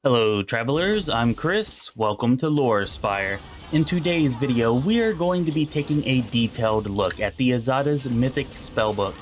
Hello travelers, I'm Chris, welcome to Lore Spire. In today's video, we are going to be taking a detailed look at the Azata's Mythic Spellbook.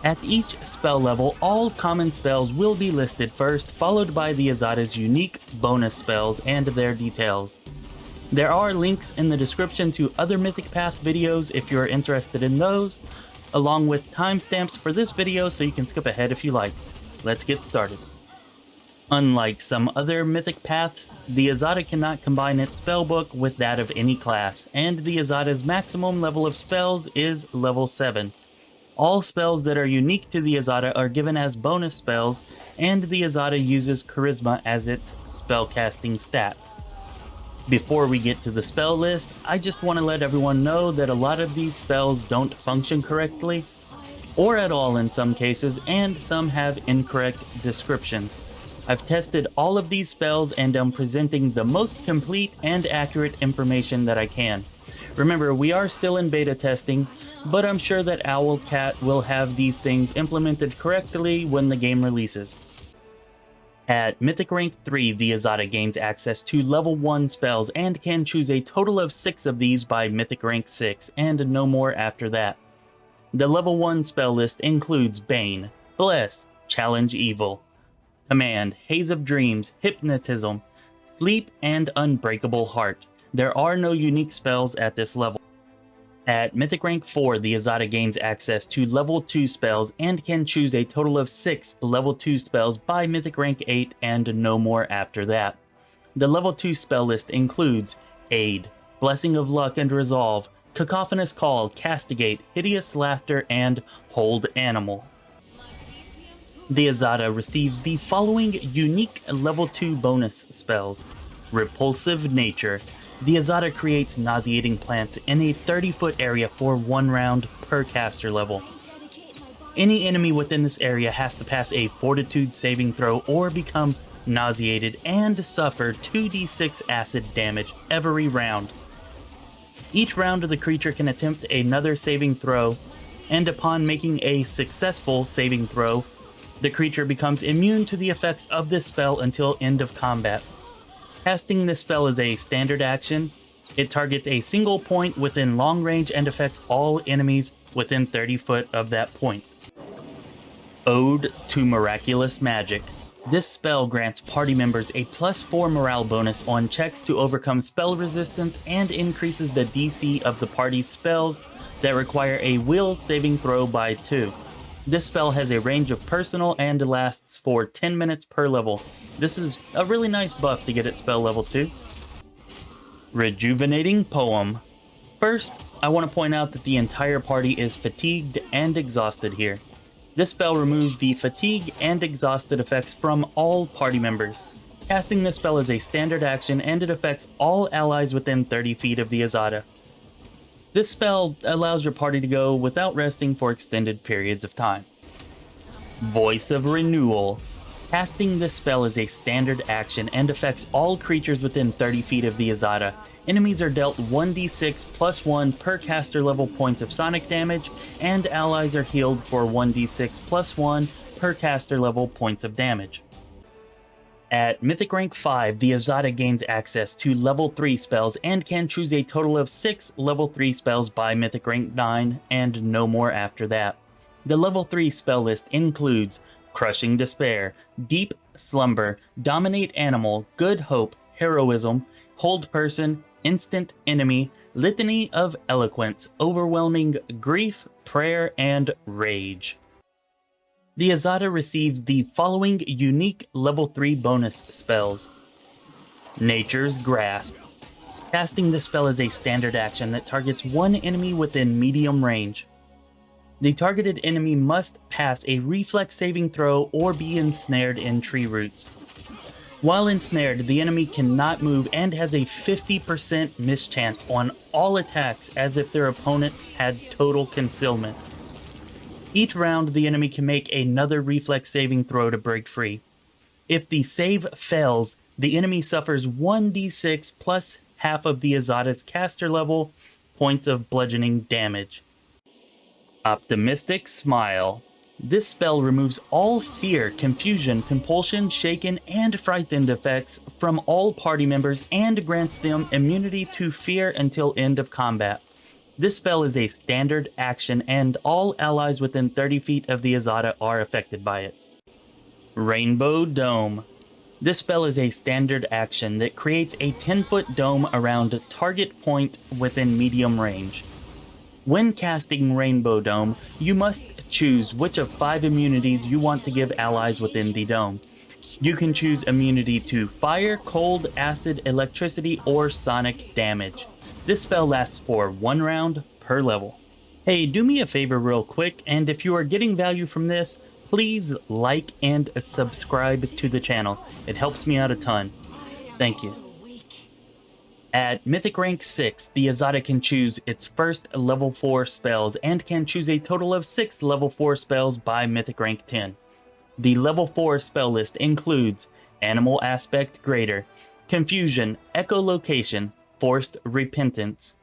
At each spell level, all common spells will be listed first, followed by the Azata's unique bonus spells and their details. There are links in the description to other Mythic Path videos if you're interested in those, along with timestamps for this video so you can skip ahead if you like. Let's get started. Unlike some other Mythic Paths, the Azata cannot combine its spellbook with that of any class, and the Azata's maximum level of spells is level 7. All spells that are unique to the Azata are given as bonus spells, and the Azata uses Charisma as its spellcasting stat. Before we get to the spell list, I just want to let everyone know that a lot of these spells don't function correctly, or at all in some cases, and some have incorrect descriptions. I've tested all of these spells and am presenting the most complete and accurate information that I can. Remember, we are still in beta testing, but I'm sure that Owlcat will have these things implemented correctly when the game releases. At Mythic Rank 3, the Azata gains access to level 1 spells and can choose a total of 6 of these by Mythic Rank 6, and no more after that. The level 1 spell list includes Bane, Bless, Challenge Evil, Command, Haze of Dreams, Hypnotism, Sleep, and Unbreakable Heart. There are no unique spells at this level. At Mythic Rank 4, the Azata gains access to level 2 spells and can choose a total of 6 level 2 spells by Mythic Rank 8 and no more after that. The level 2 spell list includes Aid, Blessing of Luck and Resolve, Cacophonous Call, Castigate, Hideous Laughter, and Hold Animal. The Azata receives the following unique level 2 bonus spells. Repulsive Nature. The Azata creates nauseating plants in a 30-foot area for 1 round per caster level. Any enemy within this area has to pass a Fortitude saving throw or become nauseated and suffer 2d6 acid damage every round. Each round the creature can attempt another saving throw, and upon making a successful saving throw, the creature becomes immune to the effects of this spell until end of combat. Casting this spell is a standard action. It targets a single point within long range and affects all enemies within 30 foot of that point. Ode to Miraculous Magic. This spell grants party members a +4 morale bonus on checks to overcome spell resistance and increases the DC of the party's spells that require a will saving throw by 2. This spell has a range of personal and lasts for 10 minutes per level. This is a really nice buff to get at spell level 2. Rejuvenating Poem. First, I want to point out that the entire party is fatigued and exhausted here. This spell removes the fatigue and exhausted effects from all party members. Casting this spell is a standard action and it affects all allies within 30 feet of the Azata. This spell allows your party to go without resting for extended periods of time. Voice of Renewal. Casting this spell is a standard action and affects all creatures within 30 feet of the Azata. Enemies are dealt 1d6 + 1 per caster level points of sonic damage, and allies are healed for 1d6 + 1 per caster level points of damage. At Mythic Rank 5, the Azata gains access to level 3 spells and can choose a total of 6 level 3 spells by Mythic Rank 9 and no more after that. The level 3 spell list includes Crushing Despair, Deep Slumber, Dominate Animal, Good Hope, Heroism, Hold Person, Instant Enemy, Litany of Eloquence, Overwhelming Grief, Prayer, and Rage. The Azata receives the following unique level 3 bonus spells. Nature's Grasp. Casting this spell is a standard action that targets one enemy within medium range. The targeted enemy must pass a reflex saving throw or be ensnared in tree roots. While ensnared, the enemy cannot move and has a 50% mischance on all attacks as if their opponent had total concealment. Each round, the enemy can make another reflex saving throw to break free. If the save fails, the enemy suffers 1d6 plus half of the Azata's caster level points of bludgeoning damage. Optimistic Smile. This spell removes all fear, confusion, compulsion, shaken, and frightened effects from all party members and grants them immunity to fear until end of combat. This spell is a standard action and all allies within 30 feet of the Azata are affected by it. Rainbow Dome. This spell is a standard action that creates a 10-foot dome around a target point within medium range. When casting Rainbow Dome, you must choose which of 5 immunities you want to give allies within the dome. You can choose immunity to fire, cold, acid, electricity, or sonic damage. This spell lasts for 1 round per level. Hey, do me a favor real quick, and if you are getting value from this, please like and subscribe to the channel. It helps me out a ton. Thank you. At Mythic Rank 6, the Azata can choose its first level 4 spells and can choose a total of 6 level 4 spells by Mythic Rank 10. The level 4 spell list includes Animal Aspect Greater, Confusion, Echolocation, Forced Repentance,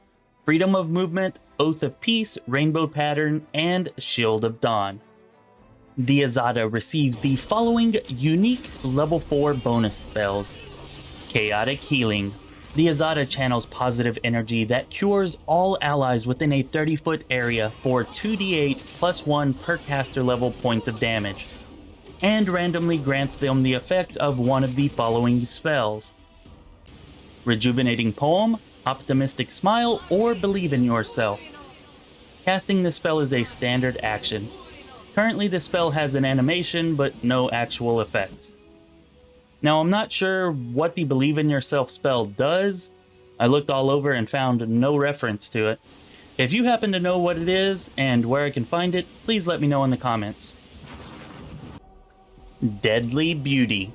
Freedom of Movement, Oath of Peace, Rainbow Pattern, and Shield of Dawn. The Azata receives the following unique level 4 bonus spells. Chaotic Healing. The Azata channels positive energy that cures all allies within a 30-foot area for 2d8 plus 1 per caster level points of damage, and randomly grants them the effects of one of the following spells. Rejuvenating Poem, Optimistic Smile, or Believe in Yourself. Casting the spell is a standard action. Currently the spell has an animation, but no actual effects. Now I'm not sure what the Believe in Yourself spell does. I looked all over and found no reference to it. If you happen to know what it is and where I can find it, please let me know in the comments. Deadly Beauty.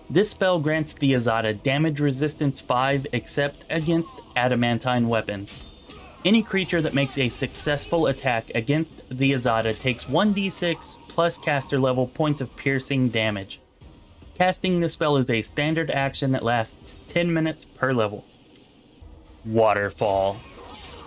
This spell grants the Azata damage resistance 5 except against adamantine weapons. Any creature that makes a successful attack against the Azata takes 1d6 plus caster level points of piercing damage. Casting this spell is a standard action that lasts 10 minutes per level. Waterfall.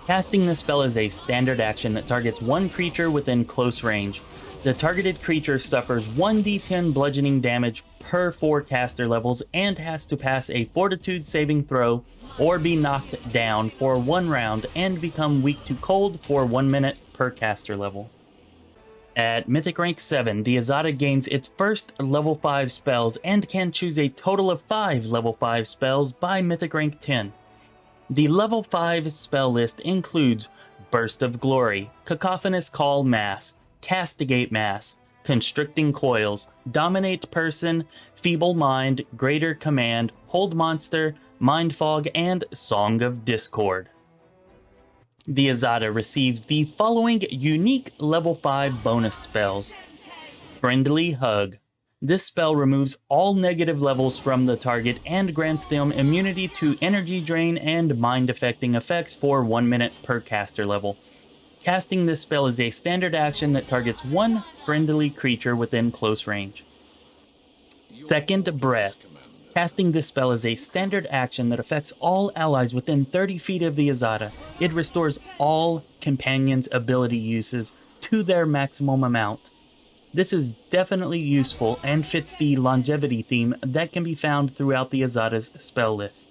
Casting this spell is a standard action that targets one creature within close range. The targeted creature suffers 1d10 bludgeoning damage per 4 caster levels and has to pass a fortitude saving throw or be knocked down for 1 round and become weak to cold for 1 minute per caster level. At Mythic Rank 7, the Azata gains its first level 5 spells and can choose a total of 5 level 5 spells by Mythic Rank 10. The level 5 spell list includes Burst of Glory, Cacophonous Call Mass, Castigate Mass, Constricting Coils, Dominate Person, Feeble Mind, Greater Command, Hold Monster, Mind Fog, and Song of Discord. The Azata receives the following unique level 5 bonus spells. Friendly Hug. This spell removes all negative levels from the target and grants them immunity to energy drain and mind affecting effects for 1 minute per caster level. Casting this spell is a standard action that targets one friendly creature within close range. Second Breath. Casting this spell is a standard action that affects all allies within 30 feet of the Azata. It restores all companions' ability uses to their maximum amount. This is definitely useful and fits the longevity theme that can be found throughout the Azata's spell list.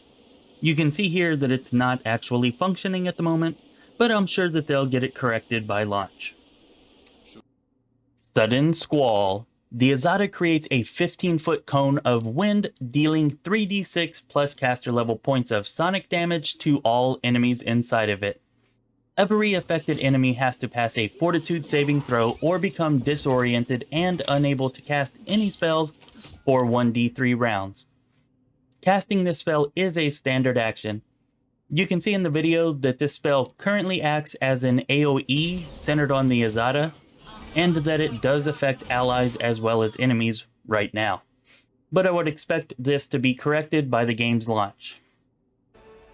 You can see here that it's not actually functioning at the moment, but I'm sure that they'll get it corrected by launch. Sudden Squall. The Azata creates a 15-foot cone of wind, dealing 3d6 plus caster level points of sonic damage to all enemies inside of it. Every affected enemy has to pass a fortitude saving throw or become disoriented and unable to cast any spells for 1d3 rounds. Casting this spell is a standard action. You can see in the video that this spell currently acts as an AoE centered on the Azata, and that it does affect allies as well as enemies right now. But I would expect this to be corrected by the game's launch.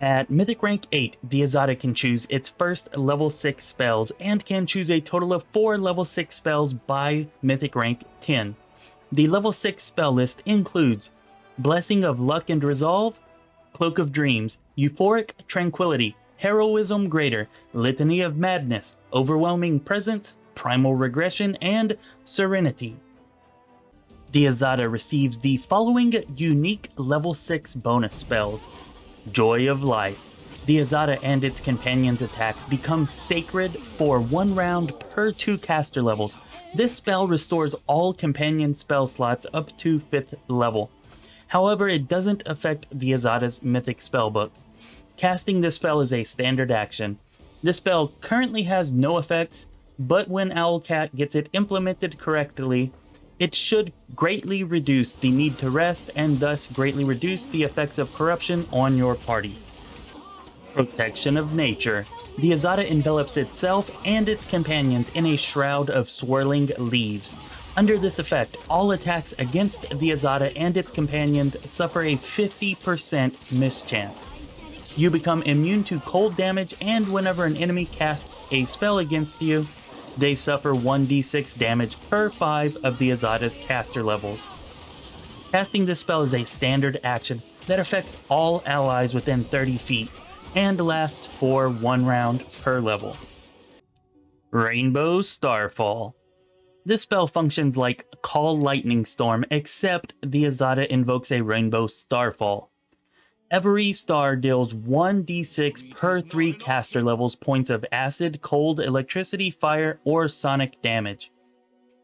At Mythic Rank 8, the Azata can choose its first level 6 spells and can choose a total of 4 level 6 spells by Mythic Rank 10. The level 6 spell list includes Blessing of Luck and Resolve, Cloak of Dreams, Euphoric Tranquility, Heroism Greater, Litany of Madness, Overwhelming Presence, Primal Regression, and Serenity. The Azata receives the following unique level 6 bonus spells. Joy of Life. The Azata and its companions' attacks become sacred for 1 round per 2 caster levels. This spell restores all companion spell slots up to 5th level. However, it doesn't affect the Azata's Mythic Spellbook. Casting this spell is a standard action. This spell currently has no effects, but when Owlcat gets it implemented correctly, it should greatly reduce the need to rest and thus greatly reduce the effects of corruption on your party. Protection of Nature. The Azata envelops itself and its companions in a shroud of swirling leaves. Under this effect, all attacks against the Azata and its companions suffer a 50% mischance. You become immune to cold damage, and whenever an enemy casts a spell against you, they suffer 1d6 damage per 5 of the Azata's caster levels. Casting this spell is a standard action that affects all allies within 30 feet and lasts for 1 round per level. Rainbow Starfall. This spell functions like Call Lightning Storm, except the Azata invokes a Rainbow Starfall. Every star deals 1d6 per 3 caster levels points of acid, cold, electricity, fire, or sonic damage.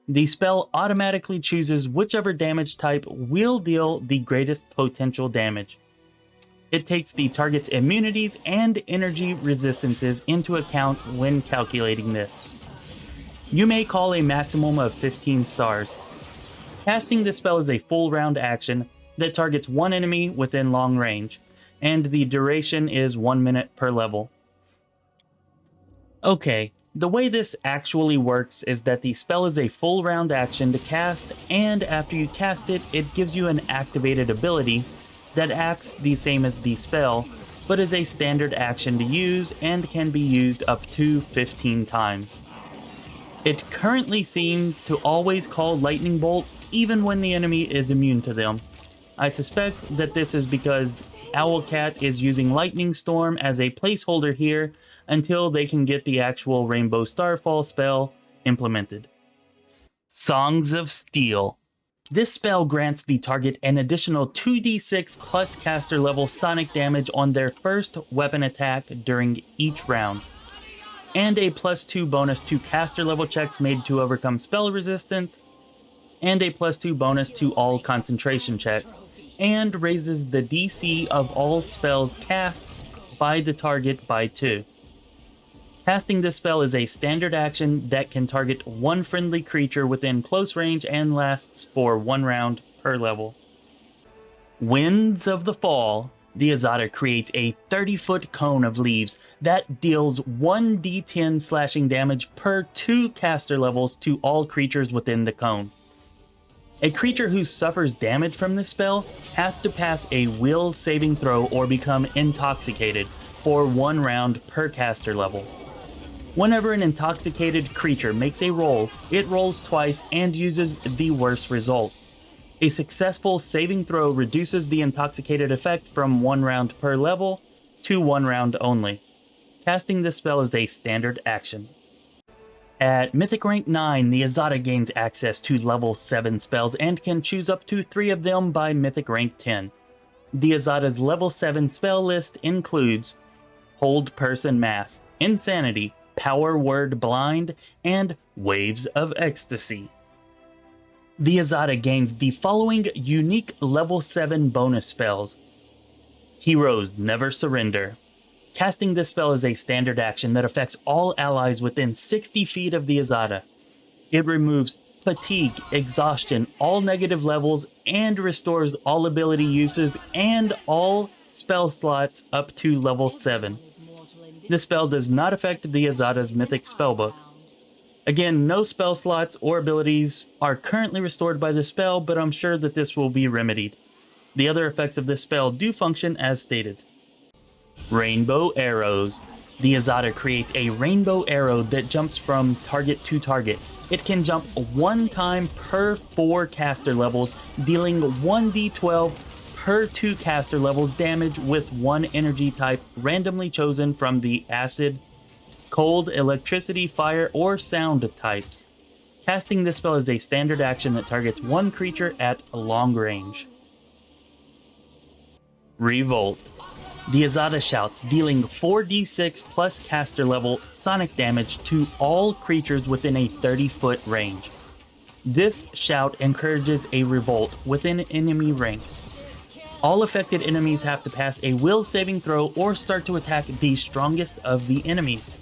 The spell automatically chooses whichever damage type will deal the greatest potential damage. It takes the target's immunities and energy resistances into account when calculating this. You may call a maximum of 15 stars. Casting this spell is a full round action that targets one enemy within long range, and the duration is 1 minute per level. Okay, the way this actually works is that the spell is a full round action to cast, and after you cast it, it gives you an activated ability that acts the same as the spell, but is a standard action to use and can be used up to 15 times. It currently seems to always call lightning bolts even when the enemy is immune to them. I suspect that this is because Owlcat is using Lightning Storm as a placeholder here until they can get the actual Rainbow Starfall spell implemented. Songs of Steel. This spell grants the target an additional 2d6 plus caster level sonic damage on their first weapon attack during each round, and a +2 bonus to caster level checks made to overcome spell resistance, and a +2 bonus to all concentration checks, and raises the DC of all spells cast by the target by 2. Casting this spell is a standard action that can target one friendly creature within close range and lasts for 1 round per level. Winds of the Fall. The Azata creates a 30-foot cone of leaves that deals 1d10 slashing damage per 2 caster levels to all creatures within the cone. A creature who suffers damage from this spell has to pass a will saving throw or become intoxicated for 1 round per caster level. Whenever an intoxicated creature makes a roll, it rolls twice and uses the worst result. A successful saving throw reduces the intoxicated effect from 1 round per level to 1 round only. Casting this spell is a standard action. At Mythic Rank 9, the Azata gains access to level 7 spells and can choose up to 3 of them by Mythic Rank 10. The Azata's level 7 spell list includes Hold Person Mass, Insanity, Power Word Blind, and Waves of Ecstasy. The Azata gains the following unique level 7 bonus spells. Heroes Never Surrender. Casting this spell is a standard action that affects all allies within 60 feet of the Azata. It removes fatigue, exhaustion, all negative levels, and restores all ability uses and all spell slots up to level 7. This spell does not affect the Azata's Mythic Spellbook. Again, no spell slots or abilities are currently restored by this spell, but I'm sure that this will be remedied. The other effects of this spell do function as stated. Rainbow Arrows. The Azata creates a rainbow arrow that jumps from target to target. It can jump 1 time per 4 caster levels, dealing 1d12 per 2 caster levels damage with 1 energy type randomly chosen from the acid, cold, electricity, fire, or sound types. Casting this spell is a standard action that targets one creature at long range. Revolt. The Azata shouts, dealing 4d6 plus caster level sonic damage to all creatures within a 30-foot range. This shout encourages a revolt within enemy ranks. All affected enemies have to pass a will saving throw or start to attack the strongest of the enemies.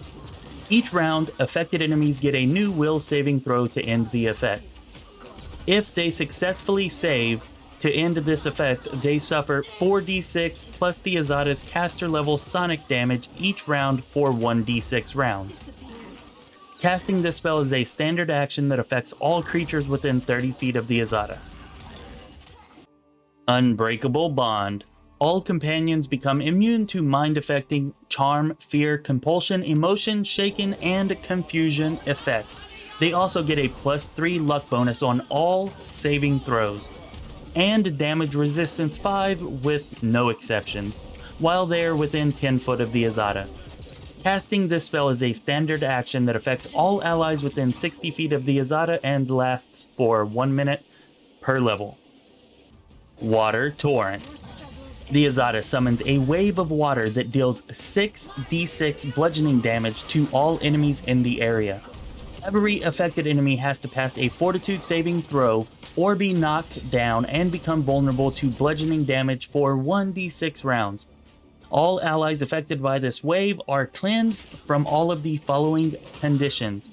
Each round, affected enemies get a new will saving throw to end the effect. If they successfully save to end this effect, they suffer 4d6 plus the Azata's caster level sonic damage each round for 1d6 rounds. Casting this spell is a standard action that affects all creatures within 30 feet of the Azata. Unbreakable Bond. All companions become immune to mind-affecting, charm, fear, compulsion, emotion, shaken, and confusion effects. They also get a +3 luck bonus on all saving throws, and damage resistance 5 with no exceptions, while they are within 10 foot of the Azata. Casting this spell is a standard action that affects all allies within 60 feet of the Azata and lasts for 1 minute per level. Water Torrent. The Azata summons a wave of water that deals 6d6 bludgeoning damage to all enemies in the area. Every affected enemy has to pass a fortitude saving throw or be knocked down and become vulnerable to bludgeoning damage for 1d6 rounds. All allies affected by this wave are cleansed from all of the following conditions: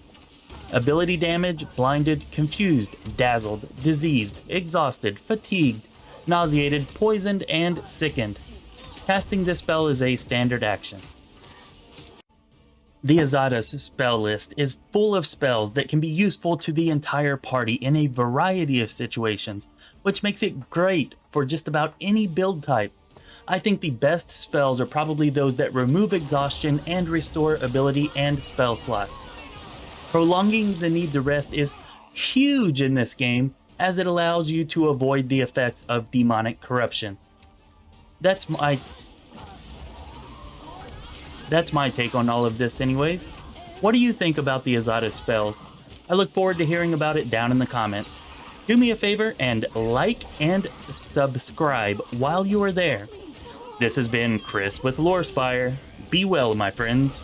ability damage, blinded, confused, dazzled, diseased, exhausted, fatigued, nauseated, poisoned, and sickened. Casting this spell is a standard action. The Azata's spell list is full of spells that can be useful to the entire party in a variety of situations, which makes it great for just about any build type. I think the best spells are probably those that remove exhaustion and restore ability and spell slots. Prolonging the need to rest is huge in this game, as it allows you to avoid the effects of demonic corruption. That's my take on all of this anyways. What do you think about the Azata spells? I look forward to hearing about it down in the comments. Do me a favor and like and subscribe while you are there. This has been Chris with Lorespire. Be well, my friends.